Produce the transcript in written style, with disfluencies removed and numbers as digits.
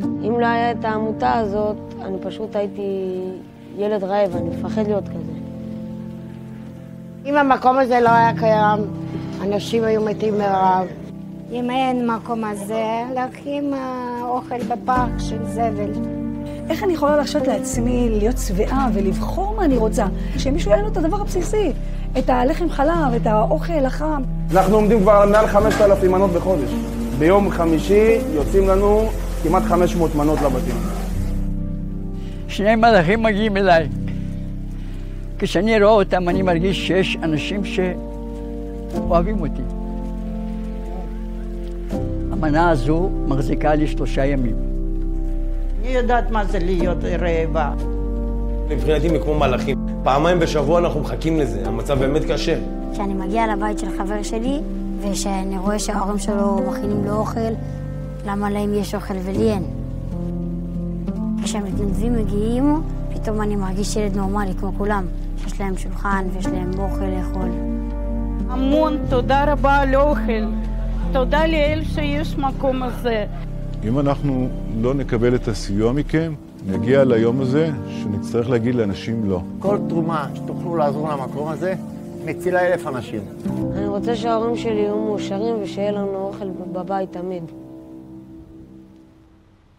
אם לא היה את העמותה הזאת, אני פשוט הייתי ילד רעב, אני מפחד להיות כזה. אם המקום הזה לא היה קיים, אנשים היו מתים מרעב. אם אין מקום הזה, להקים אוכל בפארק של זבל. איך אני יכולה להרשות לעצמי להיות שבעה ולבחור מה אני רוצה? שמישהו יהיה לו את הדבר הבסיסי, את הלחם חלב, את האוכל החם. אנחנו עומדים כבר מעל 5,000 מנות בחודש. ביום חמישי יוצאים לנו כמעט 500 מנות לבתים. שני מלאכים מגיעים אליי. כשאני רואה אותם אני מרגיש שיש אנשים שאוהבים אותי. המנה הזו מחזיקה לי 3 ימים. אני יודעת מה זה להיות רעבה. מבחינתי מכמו מלאכים. פעמיים בשבוע אנחנו מחכים לזה, המצב באמת קשה. כשאני מגיע לבית של חבר שלי, ושאני רואה שההורים שלו מכינים לו אוכל, למה להם יש אוכל ולי אין? כשהמתנדבים מגיעים, פתאום אני מרגיש ילד נורמלי כמו כולם, שיש להם שולחן ויש להם אוכל לאכול. המון תודה רבה על אוכל. תודה לאל שיש מקום הזה. אם אנחנו לא נקבל את הסיוע מכם, נגיע ליום הזה שנצטרך להגיד לאנשים לא. כל תרומה שתוכלו לעזור למקום הזה, מצילה 1,000 אנשים. אני רוצה שההורים שלי יהיו מאושרים ושיהיה לנו אוכל בבית תמיד.